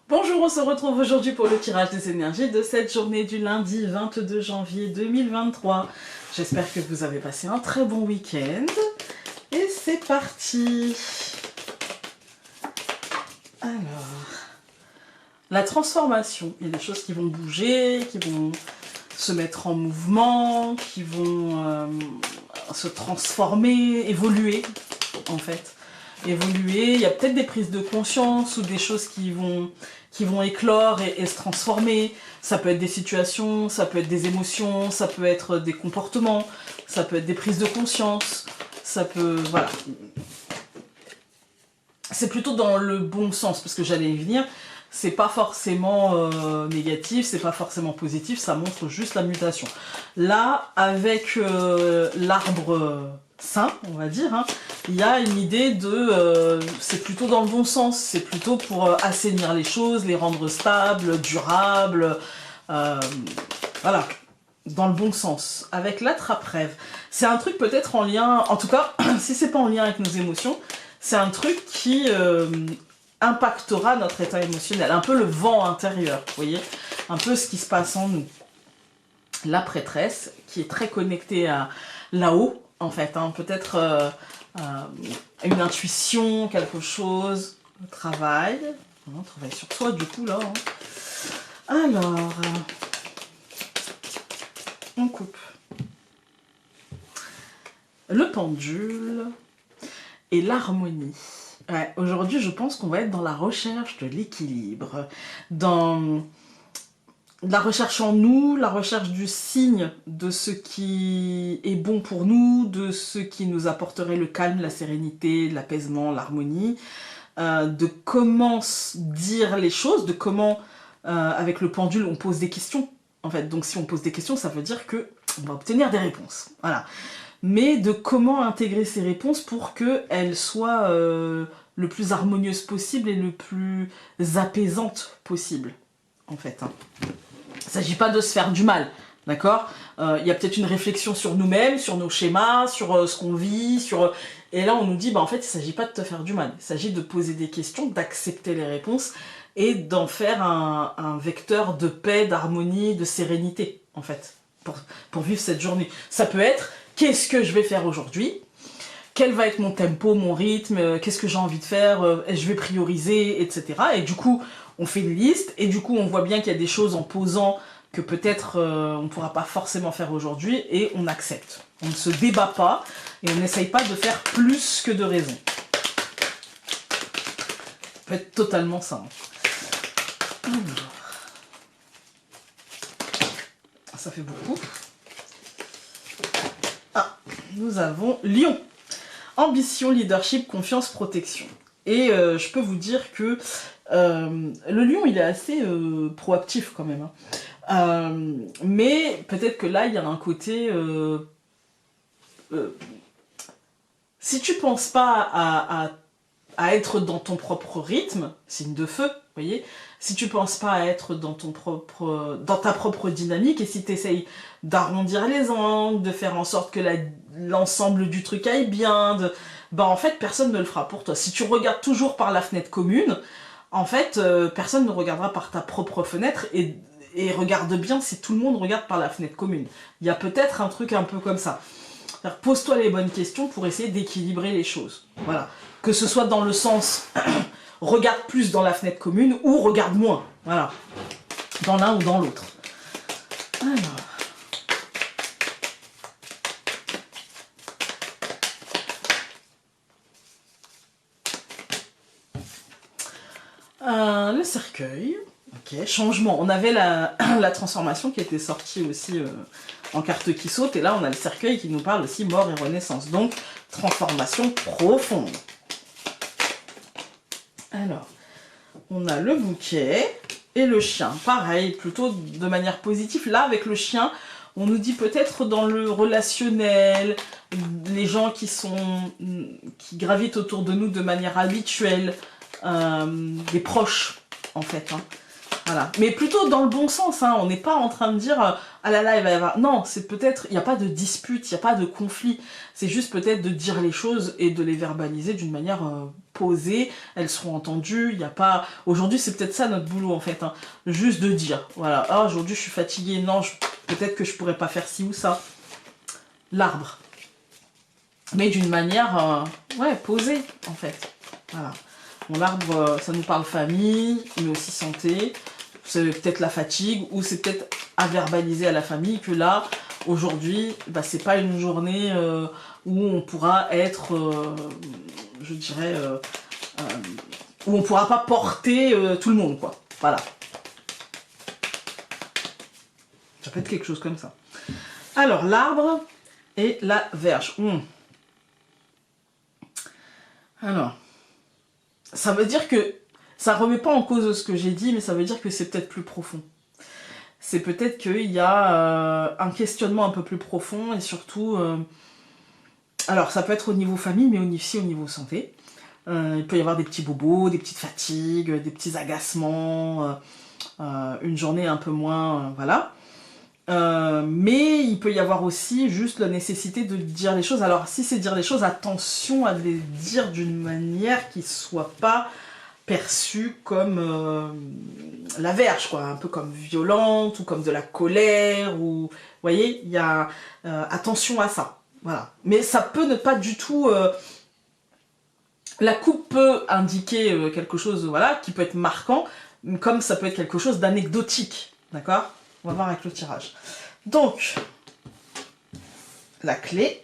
Bonjour, on se retrouve aujourd'hui pour le tirage des énergies de cette journée du lundi 22 janvier 2023. J'espère que vous avez passé un très bon week-end. Et c'est parti. Alors, la transformation, il y a des choses qui vont bouger, qui vont se mettre en mouvement, qui vont se transformer, évoluer en fait. Évoluer, il y a peut-être des prises de conscience ou des choses qui vont éclore et se transformer. Ça peut être des situations, ça peut être des émotions, ça peut être des comportements, ça peut être des prises de conscience, ça peut... voilà. C'est plutôt dans le bon sens, parce que j'allais y venir. C'est pas forcément négatif, c'est pas forcément positif, ça montre juste la mutation. Là, avec l'arbre sain, on va dire, hein, il y a une idée de... c'est plutôt dans le bon sens, c'est plutôt pour assainir les choses, les rendre stables, durables, voilà, dans le bon sens. Avec l'attrape-rêve, c'est un truc peut-être en lien, en tout cas, si c'est pas en lien avec nos émotions, c'est un truc qui impactera notre état émotionnel, un peu le vent intérieur, vous voyez, un peu ce qui se passe en nous. La prêtresse, qui est très connectée à là-haut, en fait, hein, peut-être une intuition, quelque chose, le travail, on travaille sur soi du coup là. Hein. Alors, on coupe. Le pendule et l'harmonie. Ouais, aujourd'hui, je pense qu'on va être dans la recherche de l'équilibre, dans la recherche en nous, la recherche du signe de ce qui est bon pour nous, de ce qui nous apporterait le calme, la sérénité, l'apaisement, l'harmonie, de comment dire les choses, de comment, avec le pendule, on pose des questions. En fait, donc si on pose des questions, ça veut dire que on va obtenir des réponses. Voilà. Mais de comment intégrer ces réponses pour qu'elles soient le plus harmonieuses possible et le plus apaisantes possible, en fait. Hein. Il ne s'agit pas de se faire du mal, d'accord ? Il y a peut-être une réflexion sur nous-mêmes, sur nos schémas, sur ce qu'on vit, sur... Et là, on nous dit, bah, en fait, il ne s'agit pas de te faire du mal. Il s'agit de poser des questions, d'accepter les réponses et d'en faire un vecteur de paix, d'harmonie, de sérénité, en fait, pour vivre cette journée. Ça peut être... Qu'est-ce que je vais faire aujourd'hui? Quel va être mon tempo, mon rythme? Qu'est-ce que j'ai envie de faire? Je vais prioriser, etc. Et du coup, on fait une liste, et du coup, on voit bien qu'il y a des choses en posant que peut-être on ne pourra pas forcément faire aujourd'hui, et on accepte. On ne se débat pas, et on n'essaye pas de faire plus que de raison. Ça peut être totalement ça. Alors. Ça fait beaucoup. Nous avons Lion. Ambition, leadership, confiance, protection. Et je peux vous dire que le lion, il est assez proactif quand même. Hein. Mais peut-être que là, il y a un côté... si tu penses pas à être dans ton propre rythme, signe de feu, vous voyez, si tu penses pas à être dans ta propre dynamique, et si tu essayes d'arrondir les angles, de faire en sorte que l'ensemble du truc aille bien, bah en fait personne ne le fera pour toi. Si tu regardes toujours par la fenêtre commune, en fait personne ne regardera par ta propre fenêtre, et regarde bien si tout le monde regarde par la fenêtre commune. Il y a peut-être un truc un peu comme ça. Pose-toi les bonnes questions pour essayer d'équilibrer les choses. Voilà. Que ce soit dans le sens regarde plus dans la fenêtre commune ou regarde moins. Voilà. Dans l'un ou dans l'autre. Alors. Le cercueil. Ok, changement. On avait la transformation qui était sortie aussi en carte qui saute. Et là, on a le cercueil qui nous parle aussi mort et renaissance. Donc, transformation profonde. Alors, on a le bouquet et le chien. Pareil, plutôt de manière positive. Là, avec le chien, on nous dit peut-être dans le relationnel, les gens qui gravitent autour de nous de manière habituelle, des proches, en fait. Hein. Voilà. Mais plutôt dans le bon sens, hein. On n'est pas en train de dire ah là là, il va y avoir... Non, c'est peut-être... Il n'y a pas de dispute, il n'y a pas de conflit. C'est juste peut-être de dire les choses et de les verbaliser d'une manière posée. Elles seront entendues. Il n'y a pas... Aujourd'hui, c'est peut-être ça notre boulot, en fait. Hein. Juste de dire, voilà, ah, aujourd'hui, je suis fatiguée. Non, peut-être que je pourrais pas faire ci ou ça. L'arbre. Mais d'une manière, ouais, posée, en fait. Voilà. Bon, l'arbre, ça nous parle famille, mais aussi santé. C'est peut-être la fatigue, ou c'est peut-être à verbaliser à la famille que là, aujourd'hui, bah, c'est pas une journée où on pourra être, je dirais, où on pourra pas porter tout le monde, quoi. Voilà. Ça peut être quelque chose comme ça. Alors, l'arbre et la verge. Alors, ça veut dire que ça remet pas en cause ce que j'ai dit, mais ça veut dire que c'est peut-être plus profond. C'est peut-être qu'il y a un questionnement un peu plus profond et surtout... alors, ça peut être au niveau famille, mais aussi au niveau santé. Il peut y avoir des petits bobos, des petites fatigues, des petits agacements, une journée un peu moins... voilà. Mais il peut y avoir aussi juste la nécessité de dire les choses. Alors, si c'est dire les choses, attention à les dire d'une manière qui soit pas perçue comme la verge, quoi, un peu comme violente ou comme de la colère, ou vous voyez, il y a attention à ça, voilà. Mais ça peut ne pas du tout la coupe peut indiquer quelque chose, voilà, qui peut être marquant, comme ça peut être quelque chose d'anecdotique, d'accord? On va voir avec le tirage. Donc, la clé,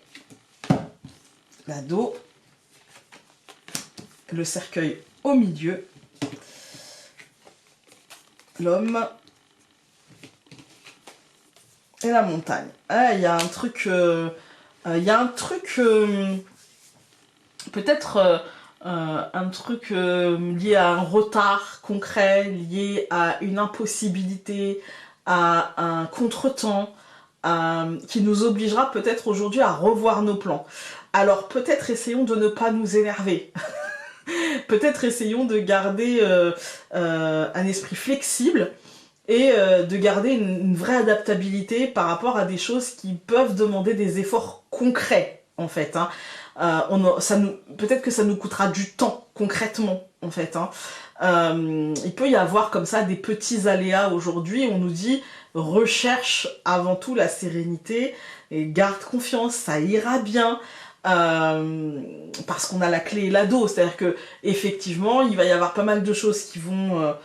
l'ado, le cercueil au milieu, l'homme et la montagne. Ah, il y a un truc, peut-être un truc lié à un retard concret, lié à une impossibilité, à un contretemps, qui nous obligera peut-être aujourd'hui à revoir nos plans. Alors peut-être essayons de ne pas nous énerver. Peut-être essayons de garder un esprit flexible et de garder une vraie adaptabilité par rapport à des choses qui peuvent demander des efforts concrets, en fait. Hein. Peut-être que ça nous coûtera du temps, concrètement, en fait. Hein. Il peut y avoir comme ça des petits aléas aujourd'hui. On nous dit recherche avant tout la sérénité et garde confiance, ça ira bien. Parce qu'on a la clé et l'ado, c'est-à-dire que effectivement il va y avoir pas mal de choses qui vont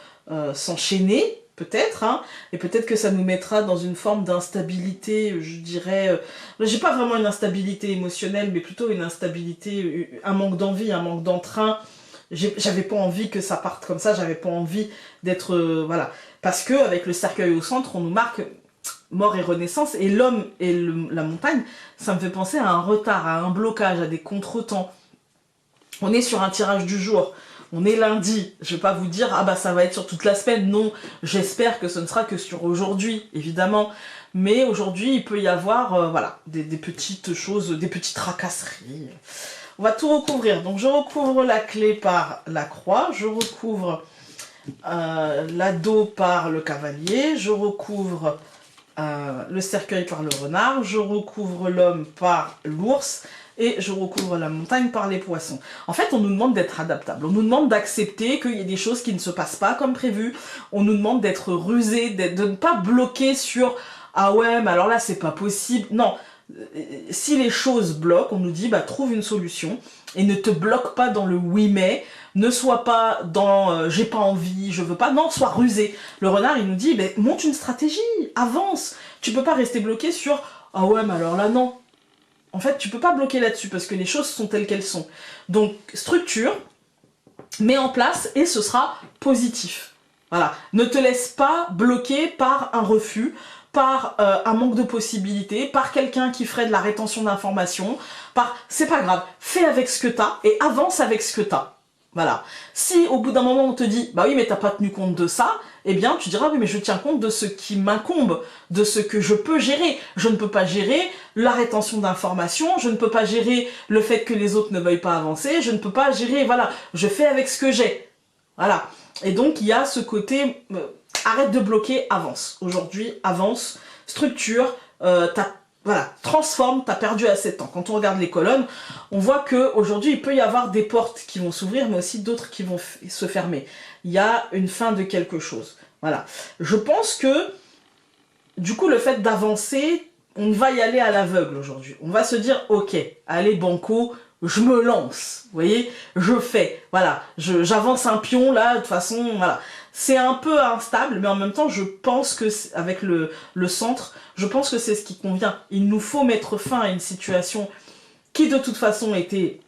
s'enchaîner, peut-être, hein, et peut-être que ça nous mettra dans une forme d'instabilité, je dirais, j'ai pas vraiment une instabilité émotionnelle, mais plutôt une instabilité, un manque d'envie, un manque d'entrain. J'avais pas envie que ça parte comme ça, j'avais pas envie d'être... voilà. Parce que avec le cercueil au centre, on nous marque mort et renaissance, et l'homme et la montagne, ça me fait penser à un retard, à un blocage, à des contretemps. On est sur un tirage du jour, on est lundi, je vais pas vous dire, ah bah ça va être sur toute la semaine, non, j'espère que ce ne sera que sur aujourd'hui, évidemment, mais aujourd'hui il peut y avoir, voilà, des petites choses, des petites tracasseries. On va tout recouvrir, donc je recouvre la clé par la croix, je recouvre l'ado par le cavalier, je recouvre le cercueil par le renard, je recouvre l'homme par l'ours et je recouvre la montagne par les poissons. En fait, on nous demande d'être adaptable, on nous demande d'accepter qu'il y ait des choses qui ne se passent pas comme prévu, on nous demande d'être rusé, de ne pas bloquer sur « Ah ouais, mais alors là, c'est pas possible ». Non, si les choses bloquent, on nous dit bah, « Trouve une solution » et ne te bloque pas dans le « oui mais ». Ne sois pas dans j'ai pas envie, je veux pas, non, sois rusé. Le renard, il nous dit, monte une stratégie, avance. Tu peux pas rester bloqué sur ah ouais, mais alors là, non. En fait, tu peux pas bloquer là-dessus parce que les choses sont telles qu'elles sont. Donc, structure, mets en place et ce sera positif. Voilà. Ne te laisse pas bloquer par un refus, par un manque de possibilités, par quelqu'un qui ferait de la rétention d'informations, c'est pas grave, fais avec ce que t'as et avance avec ce que t'as. Voilà. Si au bout d'un moment on te dit bah oui mais t'as pas tenu compte de ça, eh bien tu diras oui mais je tiens compte de ce qui m'incombe, de ce que je peux gérer. Je ne peux pas gérer la rétention d'informations, je ne peux pas gérer le fait que les autres ne veuillent pas avancer, je ne peux pas gérer, voilà, je fais avec ce que j'ai. Voilà. Et donc il y a ce côté arrête de bloquer, avance. Aujourd'hui, avance, structure, voilà, transforme, t'as perdu assez de temps. Quand on regarde les colonnes, on voit qu'aujourd'hui, il peut y avoir des portes qui vont s'ouvrir, mais aussi d'autres qui vont se fermer. Il y a une fin de quelque chose. Voilà. Je pense que, du coup, le fait d'avancer, on va y aller à l'aveugle aujourd'hui. On va se dire, ok, allez, banco, je me lance. Vous voyez, je fais. Voilà, j'avance un pion, là, de toute façon, voilà. C'est un peu instable, mais en même temps, je pense que, avec le centre, je pense que c'est ce qui convient. Il nous faut mettre fin à une situation qui, de toute façon, était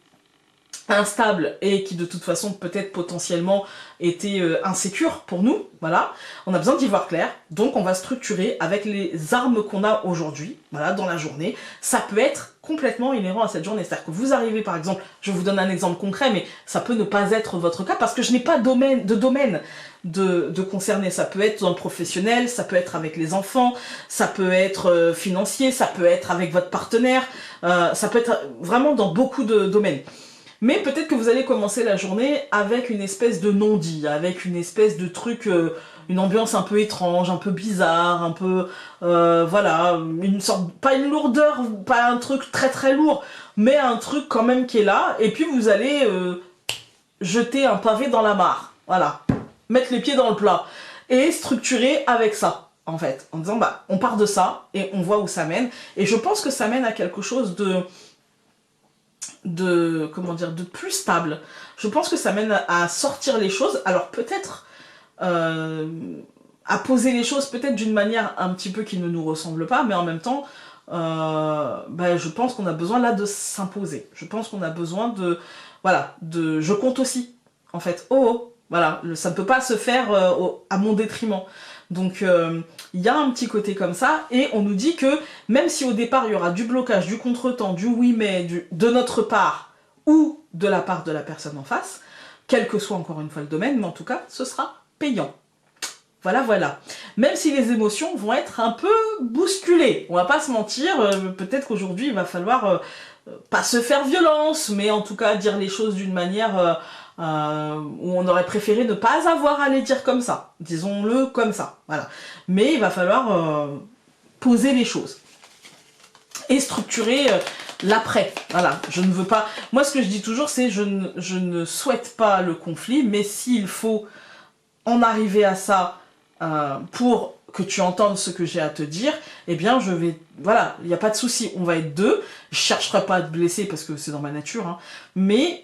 instable et qui de toute façon peut-être potentiellement était insécure pour nous, voilà. On a besoin d'y voir clair, donc on va structurer avec les armes qu'on a aujourd'hui, voilà, dans la journée. Ça peut être complètement inhérent à cette journée, c'est-à-dire que vous arrivez par exemple, je vous donne un exemple concret, mais ça peut ne pas être votre cas parce que je n'ai pas de domaine de concerné. Ça peut être dans le professionnel, ça peut être avec les enfants, ça peut être financier, ça peut être avec votre partenaire, ça peut être vraiment dans beaucoup de domaines. Mais peut-être que vous allez commencer la journée avec une espèce de non-dit, avec une espèce de truc, une ambiance un peu étrange, un peu bizarre, un peu, voilà, une sorte, pas une lourdeur, pas un truc très très lourd, mais un truc quand même qui est là, et puis vous allez jeter un pavé dans la mare, voilà, mettre les pieds dans le plat, et structurer avec ça, en fait, en disant, bah, on part de ça, et on voit où ça mène, et je pense que ça mène à quelque chose comment dire, de plus stable. Je pense que ça mène à sortir les choses, alors peut-être à poser les choses peut-être d'une manière un petit peu qui ne nous ressemble pas, mais en même temps ben, je pense qu'on a besoin là de s'imposer. Je pense qu'on a besoin de, voilà, de je compte aussi, en fait. Voilà, ça ne peut pas se faire à mon détriment. Donc il y a un petit côté comme ça, et on nous dit que même si au départ il y aura du blocage, du contretemps, du oui mais, de notre part ou de la part de la personne en face, quel que soit encore une fois le domaine, mais en tout cas ce sera payant. Voilà, voilà. Même si les émotions vont être un peu bousculées, on va pas se mentir, peut-être qu'aujourd'hui il va falloir pas se faire violence, mais en tout cas dire les choses d'une manière où on aurait préféré ne pas avoir à les dire comme ça, disons-le comme ça, voilà. Mais il va falloir poser les choses et structurer l'après, voilà. Je ne veux pas, moi ce que je dis toujours c'est je ne souhaite pas le conflit, mais s'il faut en arriver à ça pour que tu entendes ce que j'ai à te dire, eh bien je vais, voilà, il n'y a pas de souci, on va être deux, je chercherai pas à te blesser parce que c'est dans ma nature, hein, mais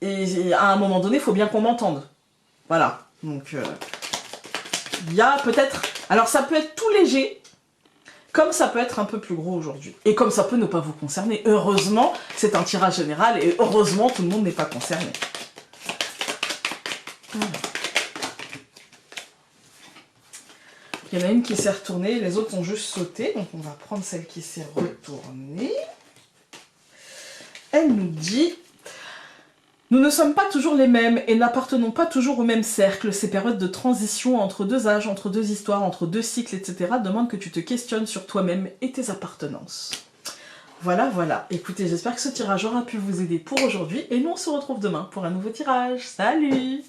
et à un moment donné, il faut bien qu'on m'entende. Voilà. Donc, il y a peut-être... Alors, ça peut être tout léger, comme ça peut être un peu plus gros aujourd'hui. Et comme ça peut ne pas vous concerner. Heureusement, c'est un tirage général, et heureusement, tout le monde n'est pas concerné. Il y en a une qui s'est retournée, les autres ont juste sauté. Donc, on va prendre celle qui s'est retournée. Elle nous dit... Nous ne sommes pas toujours les mêmes et n'appartenons pas toujours au même cercle. Ces périodes de transition entre deux âges, entre deux histoires, entre deux cycles, etc. demandent que tu te questionnes sur toi-même et tes appartenances. Voilà, voilà. Écoutez, j'espère que ce tirage aura pu vous aider pour aujourd'hui et nous on se retrouve demain pour un nouveau tirage. Salut!